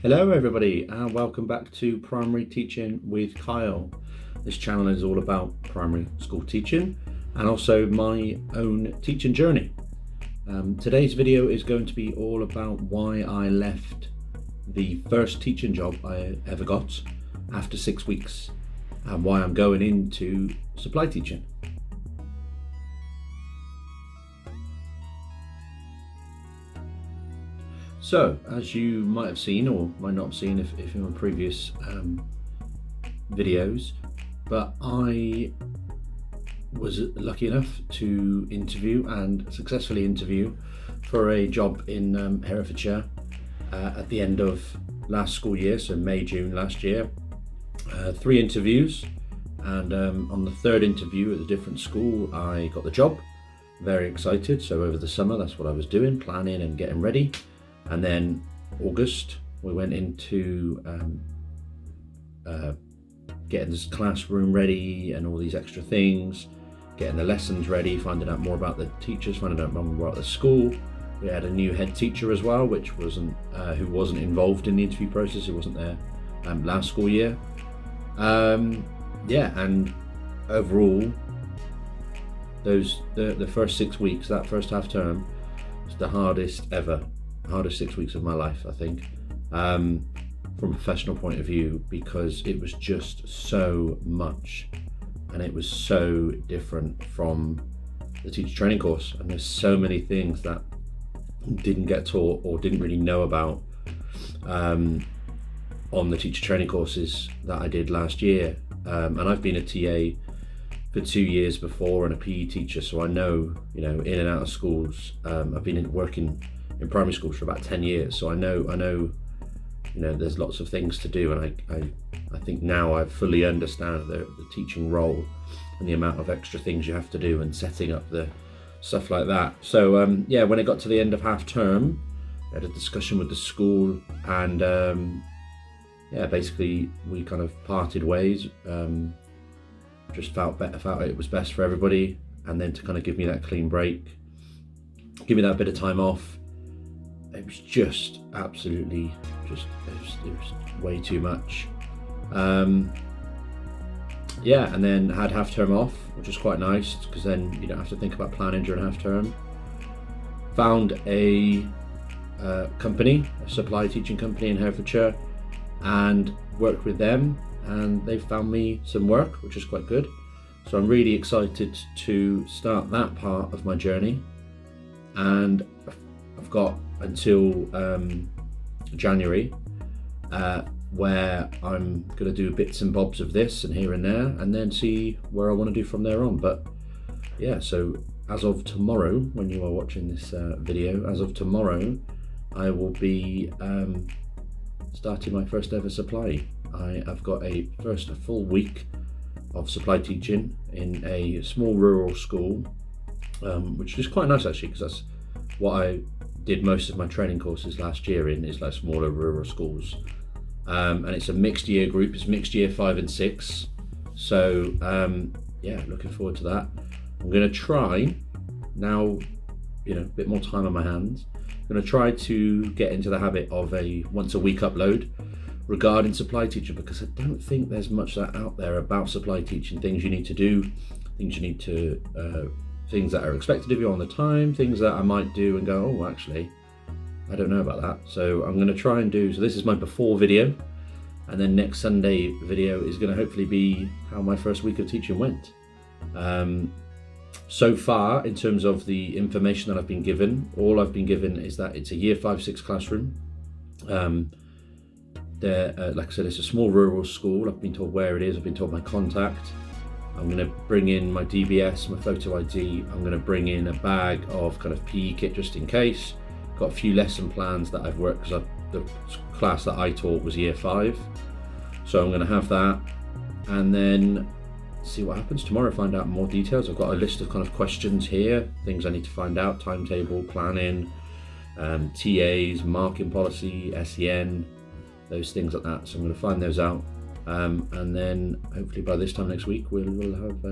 Hello everybody and welcome back to Primary Teaching with Kyle. This channel is all about primary school teaching and also my own teaching journey. Today's video is going to be all about why I left the first teaching job I ever got after 6 weeks and why I'm going into supply teaching. So, as you might have seen or might not have seen if you're in previous videos, but I was lucky enough to interview and successfully interview for a job in Herefordshire at the end of last school year, so May, June last year. 3 interviews, and on the 3rd interview at a different school I got the job. Very excited. So over the summer that's what I was doing, planning and getting ready. And then August, we went into getting this classroom ready and all these extra things, getting the lessons ready, finding out more about the teachers, finding out more about the school. We had a new head teacher as well, which wasn't who wasn't involved in the interview process. He wasn't there last school year. Yeah, and overall, the first 6 weeks, that first half term, was the hardest 6 weeks of my life, I think, from a professional point of view, because it was just so much and it was so different from the teacher training course, and there's so many things that didn't get taught or didn't really know about on the teacher training courses that I did last year. And I've been a TA for 2 years before and a PE teacher, so I know, in and out of schools. I've been working in primary schools for about 10 years, so I know there's lots of things to do, and I think now I fully understand the teaching role and the amount of extra things you have to do and setting up the stuff like that. So yeah, when it got to the end of half term, I had a discussion with the school, and yeah, basically we kind of parted ways. Just felt it was best for everybody, and then to kind of give me that clean break, give me that bit of time off. It was just absolutely it was way too much. Yeah, and then had half term off, which was quite nice because then you don't have to think about planning during half term. Found a company, a supply teaching company in Herefordshire, and worked with them, and they found me some work, which is quite good. So I'm really excited to start that part of my journey, and I've got until January where I'm going to do bits and bobs of this and here and there, and then see where I want to do from there on. But yeah, so as of tomorrow, when you are watching this video, as of tomorrow I will be starting my first ever supply. I have got a full week of supply teaching in a small rural school, which is quite nice actually, because that's what I did most of my training courses last year in, is like smaller rural schools. And it's a mixed year group, it's mixed year 5 and 6. So yeah, looking forward to that. I'm going to try now, a bit more time on my hands. I'm going to try to get into the habit of a once a week upload regarding supply teaching, because I don't think there's much out there about supply teaching, things you need to do, things you need to things that are expected of you on the time, things that I might do and go, oh, actually, I don't know about that. So I'm going to try and do, so this is my before video, and then next Sunday video is going to hopefully be how my first week of teaching went. So far, in terms of the information that I've been given, all I've been given is that it's a year 5-6 classroom. Like I said, it's a small rural school. I've been told where it is, I've been told my contact. I'm going to bring in my DBS, my photo ID. I'm going to bring in a bag of kind of PE kit just in case. Got a few lesson plans that I've worked, because the class that I taught was year 5. So I'm going to have that, and then see what happens tomorrow, find out more details. I've got a list of kind of questions here, things I need to find out, timetable, planning, TAs, marking policy, SEN, those things like that. So I'm going to find those out. And then hopefully by this time next week we'll have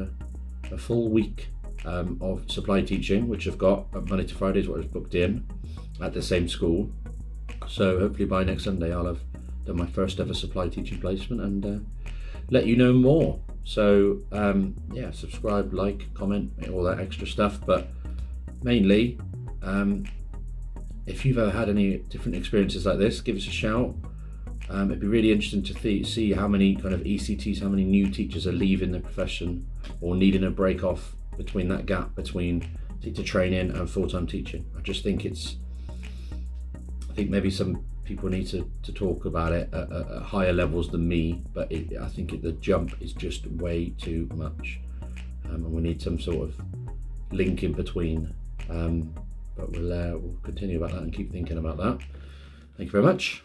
a full week of supply teaching, which I've got Monday to Friday is what I've booked in at the same school. So hopefully by next Sunday I'll have done my first ever supply teaching placement, and let you know more. So yeah, subscribe, like, comment, all that extra stuff. But mainly, if you've ever had any different experiences like this, give us a shout. It'd be really interesting to see how many kind of ECTs, how many new teachers are leaving the profession or needing a break off between that gap between teacher training and full-time teaching. I think maybe some people need to talk about it at higher levels than me, but I think the jump is just way too much, and we need some sort of link in between. But we'll continue about that and keep thinking about that. Thank you very much.